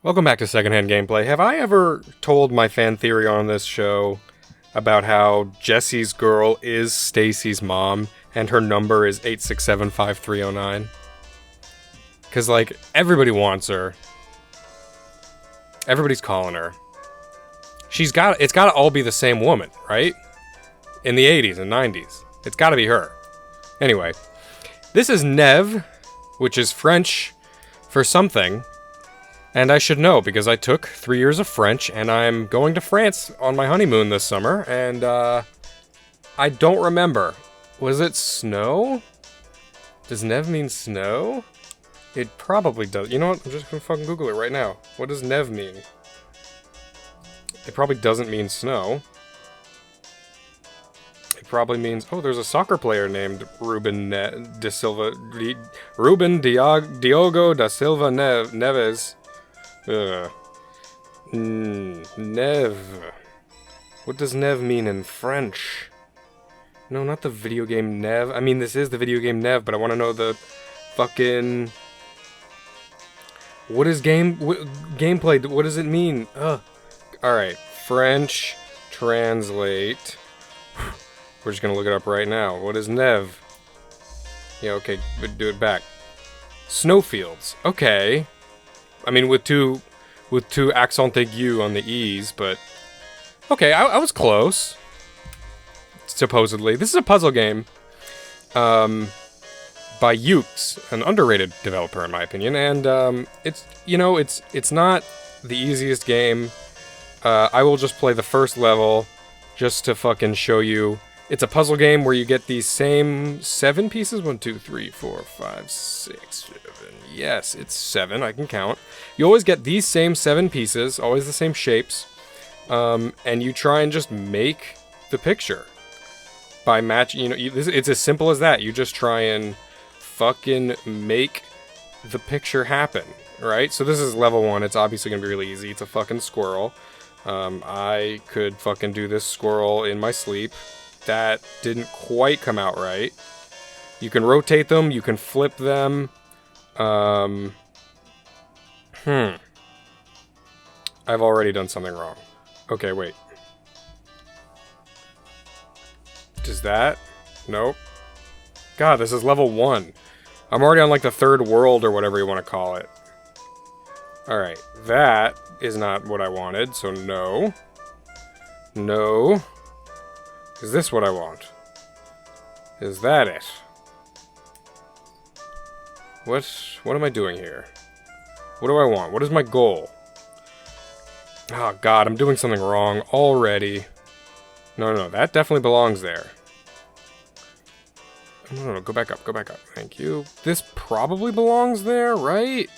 Welcome back to Secondhand Gameplay. Have I ever told my fan theory on this show about how Jesse's girl is Stacy's mom and her number is 8675309? Because, like, everybody wants her. Everybody's calling her. It's gotta all be the same woman, right? In the 80s and 90s. It's gotta be her. Anyway, this is Neves, which is French for something. And I should know, because I took 3 years of French, and I'm going to France on my honeymoon this summer, and, I don't remember. Was it snow? Does Neves mean snow? It probably does. You know what? I'm just gonna fucking Google it right now. What does Neves mean? It probably doesn't mean snow. It probably means... Oh, there's a soccer player named Ruben da Silva... Diogo da Silva Neves. Neves. What does Neves mean in French? No, not the video game Neves. I mean, this is the video game Neves, but I want to know the fucking... What is gameplay? What does it mean? Alright, French translate. We're just gonna look it up right now. What is Neves? Yeah, okay, but do it back. Snowfields. Okay. I mean, with two accent aigu on the E's, but... Okay, I was close. Supposedly. This is a puzzle game. By Ukes, an underrated developer in my opinion, and it's not the easiest game. I will just play the first level just to fucking show you. It's a puzzle game where you get these same 7 pieces. 1, 2, 3, 4, 5, 6, 7. Yes, it's 7. I can count. You always get these same 7 pieces, always the same shapes, and you try and just make the picture by matching. It's as simple as that. You just try and fucking make the picture happen, right? So this is level 1. It's obviously gonna be really easy. It's a fucking squirrel. I could fucking do this squirrel in my sleep. That didn't quite come out right. You can rotate them. You can flip them. I've already done something wrong. Okay, wait. Does that? Nope. God, this is level 1. I'm already on like the 3rd world or whatever you want to call it. Alright, that is not what I wanted, so no. No. Is this what I want? Is that it? What am I doing here? What do I want? What is my goal? Oh god, I'm doing something wrong already. No, that definitely belongs there. No, go back up, thank you. This probably belongs there, right?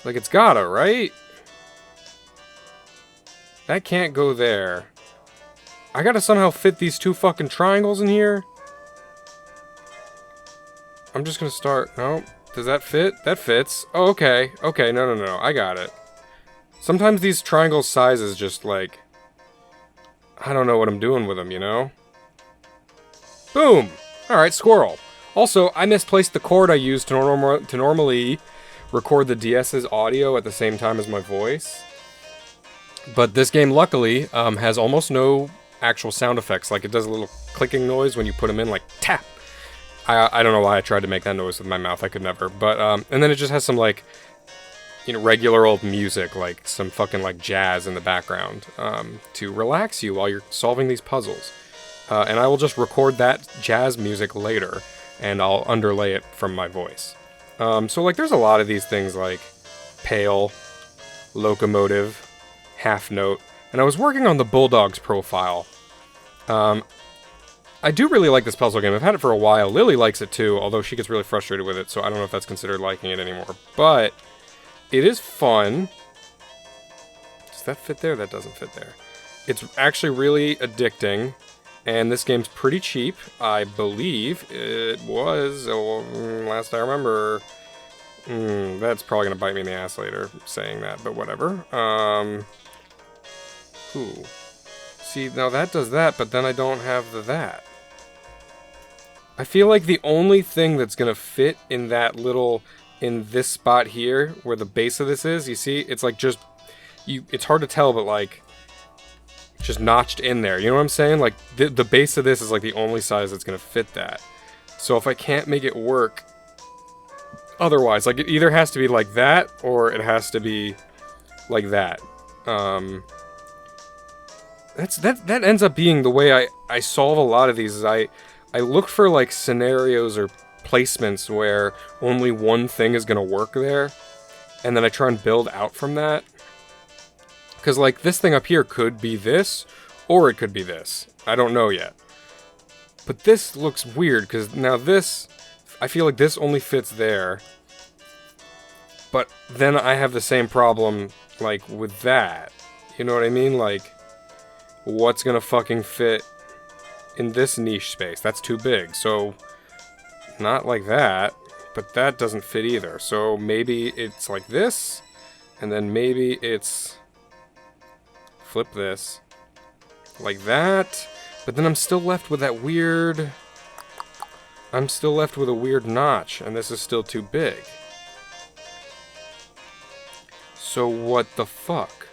Like, it's gotta, right? That can't go there. I gotta somehow fit these 2 fucking triangles in here? I'm just gonna start... No. Does that fit? That fits. Oh, okay. Okay, no. I got it. Sometimes these triangle sizes just, like... I don't know what I'm doing with them, you know? Boom! Alright, squirrel. Also, I misplaced the cord I used to normally record the DS's audio at the same time as my voice. But this game, luckily, has almost no actual sound effects. Like, it does a little clicking noise when you put them in, like, tap! I don't know why I tried to make that noise with my mouth. I could never. But, and then it just has some, like, regular old music, like some fucking, like, jazz in the background, to relax you while you're solving these puzzles. And I will just record that jazz music later, and I'll underlay it from my voice. So, like, there's a lot of these things, like pale, locomotive, half note, and I was working on the Bulldog's profile. I do really like this puzzle game. I've had it for a while. Lily likes it too, although she gets really frustrated with it, so I don't know if that's considered liking it anymore. But it is fun. Does that fit there? That doesn't fit there. It's actually really addicting, and this game's pretty cheap. I believe it was, last I remember. That's probably going to bite me in the ass later, saying that, but whatever. Ooh. See, now that does that, but then I don't have the that. I feel like the only thing that's going to fit in that little in this spot here, where the base of this is, you see, it's like just, it's hard to tell, but like, just notched in there, you know what I'm saying? Like, the base of this is like the only size that's gonna fit that. So if I can't make it work otherwise, like, it either has to be like that, or it has to be like that. That ends up being the way I solve a lot of these, is I look for, like, scenarios or placements where only one thing is gonna work there, and then I try and build out from that. Because, like, this thing up here could be this, or it could be this. I don't know yet. But this looks weird, because now this, I feel like this only fits there. But then I have the same problem, like, with that. You know what I mean? Like, what's gonna fucking fit in this niche space? That's too big. So, not like that, but that doesn't fit either. So maybe it's like this, and then maybe it's... flip this. Like that. But then I'm still left with that weird... I'm still left with a weird notch, and this is still too big. So what the fuck?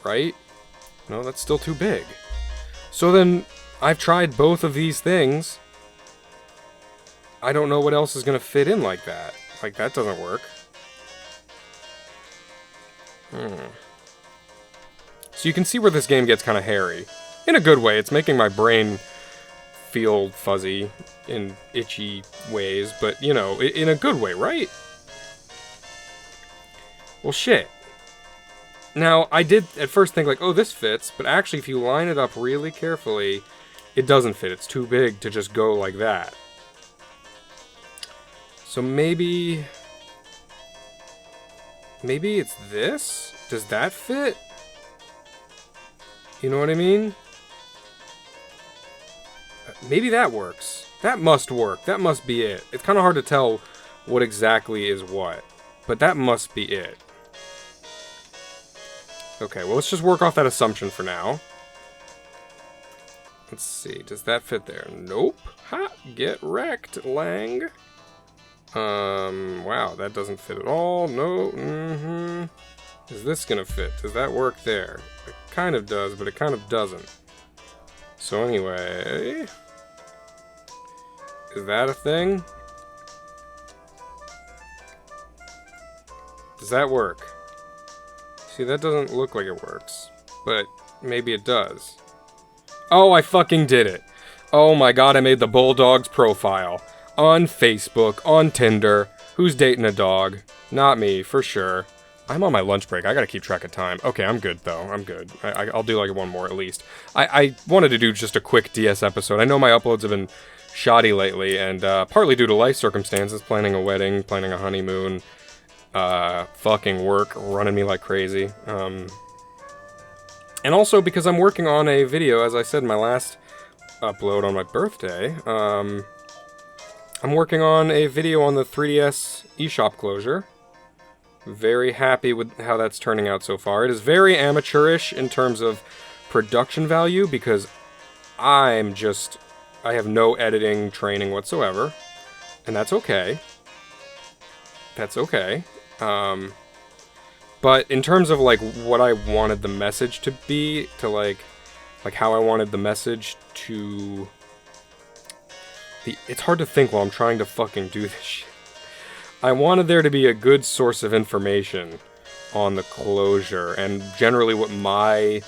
Right? No, that's still too big. So then, I've tried both of these things. I don't know what else is gonna fit in like that. Like, that doesn't work. So you can see where this game gets kind of hairy. In a good way. It's making my brain feel fuzzy in itchy ways, but, you know, in a good way, right? Well, shit. Now, I did at first think, like, oh, this fits, but actually, if you line it up really carefully, it doesn't fit. It's too big to just go like that. So maybe... maybe it's this? Does that fit? You know what I mean? Maybe that works. That must work. That must be it. It's kind of hard to tell what exactly is what, but that must be it. Okay, well, let's just work off that assumption for now. Let's see. Does that fit there? Nope. Ha! Get wrecked, Lang. Wow, that doesn't fit at all. No, Is this gonna fit? Does that work there? It kind of does, but it kind of doesn't. So anyway... is that a thing? Does that work? See, that doesn't look like it works. But maybe it does. Oh, I fucking did it! Oh my god, I made the Bulldog's profile. On Facebook, on Tinder. Who's dating a dog? Not me, for sure. I'm on my lunch break. I gotta keep track of time. Okay, I'm good, though. I'm good. I'll do, like, one more, at least. I wanted to do just a quick DS episode. I know my uploads have been shoddy lately, and partly due to life circumstances, planning a wedding, planning a honeymoon, fucking work, running me like crazy. And also because I'm working on a video, as I said in my last upload on my birthday, I'm working on a video on the 3DS eShop closure. Very happy with how that's turning out so far. It is very amateurish in terms of production value because I have no editing training whatsoever. And that's okay. That's okay. But in terms of, like, what I wanted the message to be, to, like how I wanted the message to... It's hard to think while I'm trying to fucking do this shit. I wanted there to be a good source of information on the closure, and generally what my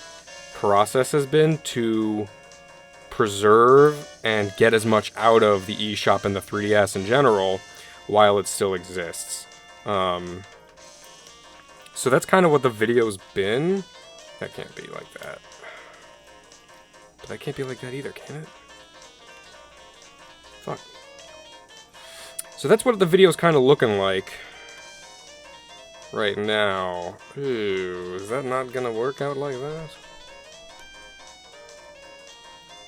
process has been to preserve and get as much out of the eShop and the 3DS in general while it still exists. So that's kind of what the video's been. That can't be like that. But that can't be like that either, can it? Fuck. So that's what the video's kind of looking like right now. Ooh, is that not gonna work out like that?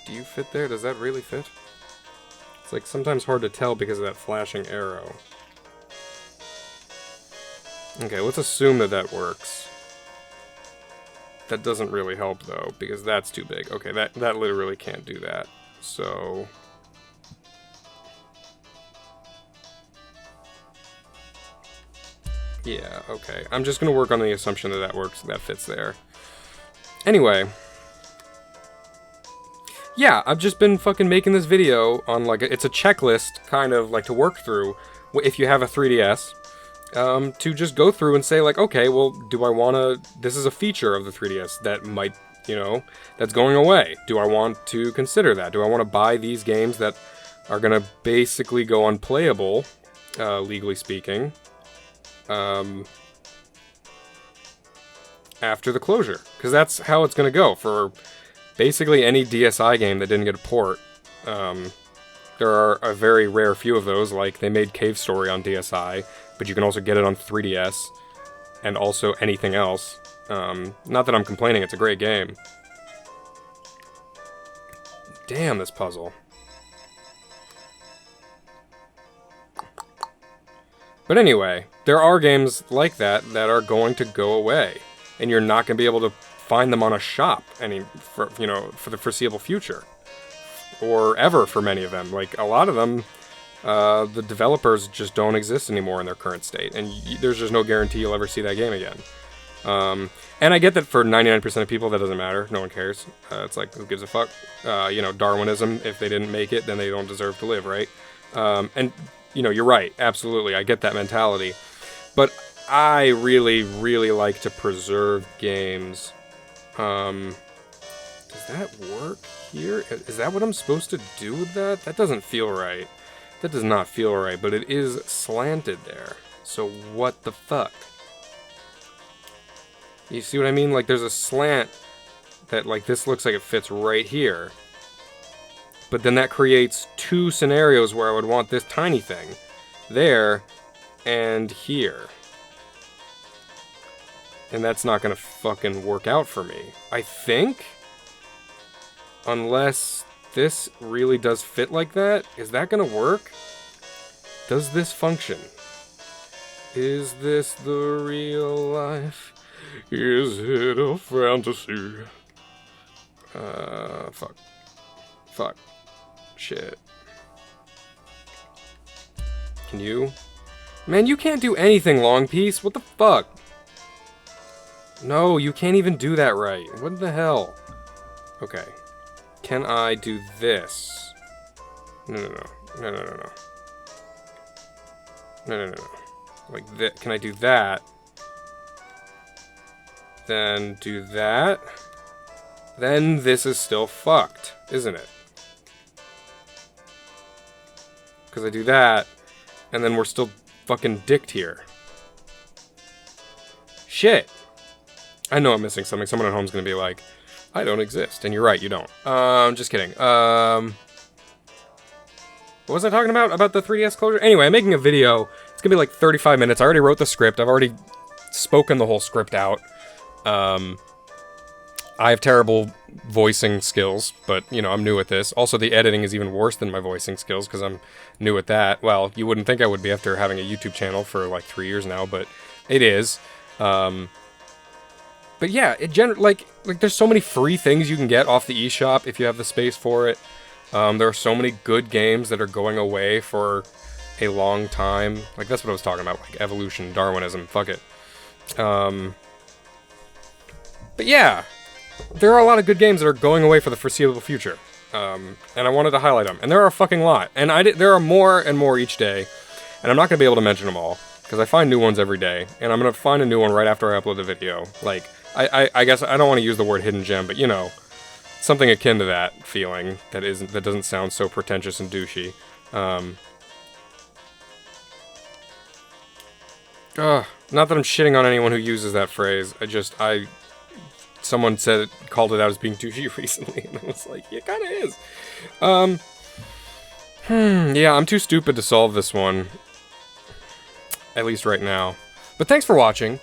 Do you fit there? Does that really fit? It's like sometimes hard to tell because of that flashing arrow. Okay, let's assume that that works. That doesn't really help though, because that's too big. Okay, that literally can't do that. So... Yeah, okay. I'm just gonna work on the assumption that that works, that fits there. Anyway. Yeah, I've just been fucking making this video on, like, it's a checklist, kind of, like, to work through, if you have a 3DS, to just go through and say, like, okay, well, do I wanna, this is a feature of the 3DS that might, you know, that's going away. Do I want to consider that? Do I want to buy these games that are gonna basically go unplayable, legally speaking, after the closure? Because that's how it's gonna go for basically any DSi game that didn't get a port. There are a very rare few of those, like they made Cave Story on DSi, but you can also get it on 3DS, and also anything else. Not that I'm complaining, it's a great game. Damn, this puzzle. But anyway, there are games like that that are going to go away, and you're not going to be able to find them on a shop for the foreseeable future, or ever for many of them. Like a lot of them, the developers just don't exist anymore in their current state, and there's just no guarantee you'll ever see that game again. And I get that for 99% of people that doesn't matter. No one cares. It's like, who gives a fuck? Darwinism. If they didn't make it, then they don't deserve to live, right? And you're right. Absolutely, I get that mentality. But I really, really like to preserve games. Does that work here? Is that what I'm supposed to do with that? That doesn't feel right. That does not feel right, but it is slanted there. So what the fuck? You see what I mean? Like there's a slant that like this looks like it fits right here. But then that creates two scenarios where I would want this tiny thing there and here. And that's not gonna fucking work out for me, I think. Unless this really does fit like that. Is that gonna work? Does this function? Is this the real life? Is it a fantasy? Fuck. Fuck. Shit. Can you? Man, you can't do anything, Long Piece. What the fuck? No, you can't even do that right. What the hell? Okay. Can I do this? No. Like that. Can I do that? Then do that. Then this is still fucked, isn't it? Because I do that, and then we're still fucking dicked here. Shit. I know I'm missing something. Someone at home's gonna be like, I don't exist. And you're right, you don't. Just kidding. What was I talking about? About the 3DS closure? Anyway, I'm making a video. It's gonna be like 35 minutes. I already wrote the script. I've already spoken the whole script out. I have terrible voicing skills, but, I'm new at this. Also, the editing is even worse than my voicing skills, because I'm new at that. Well, you wouldn't think I would be after having a YouTube channel for, like, 3 years now, but it is. But yeah, like there's so many free things you can get off the eShop if you have the space for it. There are so many good games that are going away for a long time. Like, that's what I was talking about, like evolution, Darwinism, fuck it. But yeah, there are a lot of good games that are going away for the foreseeable future. And I wanted to highlight them. And there are a fucking lot. And there are more and more each day. And I'm not going to be able to mention them all, because I find new ones every day. And I'm going to find a new one right after I upload the video. Like, I guess I don't want to use the word hidden gem, but something akin to that feeling that doesn't sound so pretentious and douchey. Not that I'm shitting on anyone who uses that phrase. Someone called it out as being douchey recently, and I was like, yeah, it kind of is. Yeah, I'm too stupid to solve this one. At least right now. But thanks for watching.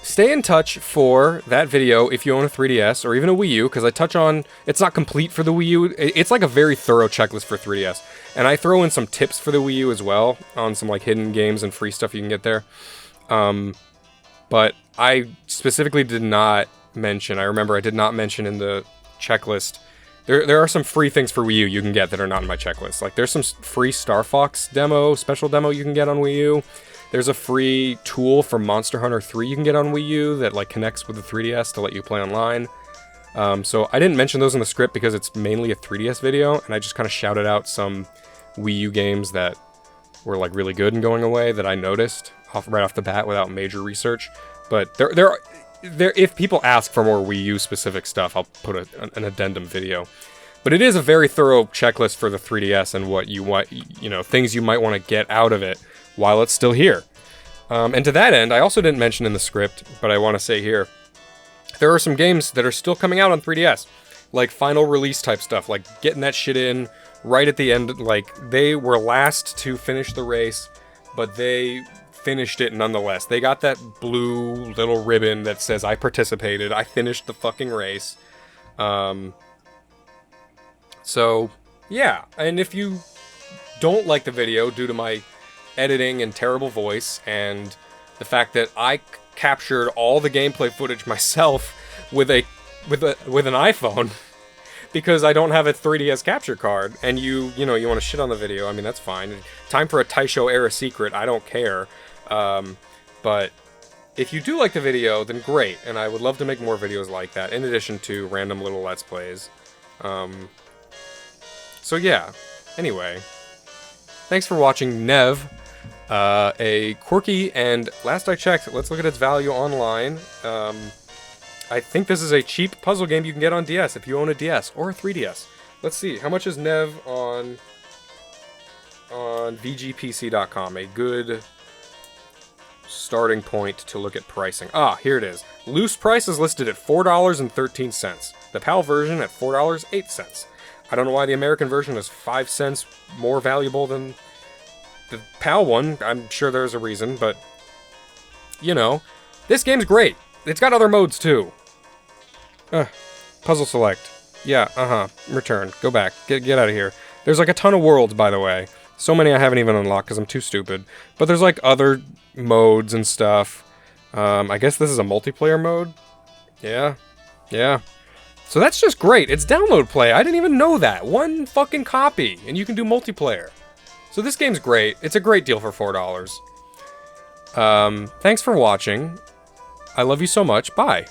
Stay in touch for that video if you own a 3DS or even a Wii U, because I touch on, it's not complete for the Wii U. It's like a very thorough checklist for 3DS. And I throw in some tips for the Wii U as well, on some like hidden games and free stuff you can get there. But I specifically did not mention, I remember I did not mention in the checklist There are some free things for Wii U you can get that are not in my checklist. Like, there's some free Star Fox special demo you can get on Wii U. There's a free tool for Monster Hunter 3 you can get on Wii U that, like, connects with the 3DS to let you play online. So I didn't mention those in the script because it's mainly a 3DS video, and I just kind of shouted out some Wii U games that were, like, really good and going away that I noticed right off the bat without major research. But if people ask for more Wii U specific stuff, I'll put an addendum video. But it is a very thorough checklist for the 3DS and what you want, things you might want to get out of it while it's still here. And to that end, I also didn't mention in the script, but I want to say here, there are some games that are still coming out on 3DS, like final release type stuff, like getting that shit in right at the end. Like, they were last to finish the race, but they finished it nonetheless. They got that blue little ribbon that says, I participated, I finished the fucking race. So, yeah. And if you don't like the video due to my editing and terrible voice, and the fact that I captured all the gameplay footage myself with an iPhone, because I don't have a 3DS capture card, and you want to shit on the video, I mean, that's fine. Time for a Taisho era secret, I don't care. But if you do like the video, then great, and I would love to make more videos like that, in addition to random little Let's Plays. So yeah, anyway, thanks for watching Nev, a quirky, and last I checked, let's look at its value online. I think this is a cheap puzzle game you can get on DS if you own a DS or a 3DS. Let's see, how much is Nev on VGPC.com? A good starting point to look at pricing. Ah, here it is. Loose price is listed at $4.13. The PAL version at $4.08. I don't know why the American version is 5 cents more valuable than the PAL one. I'm sure there's a reason, but, this game's great. It's got other modes, too. Puzzle select. Yeah, return. Go back. Get out of here. There's, like, a ton of worlds, by the way. So many I haven't even unlocked because I'm too stupid. But there's, like, other modes and stuff. I guess this is a multiplayer mode? Yeah. So that's just great. It's download play. I didn't even know that. One fucking copy, and you can do multiplayer. So this game's great. It's a great deal for $4. Thanks for watching. I love you so much. Bye.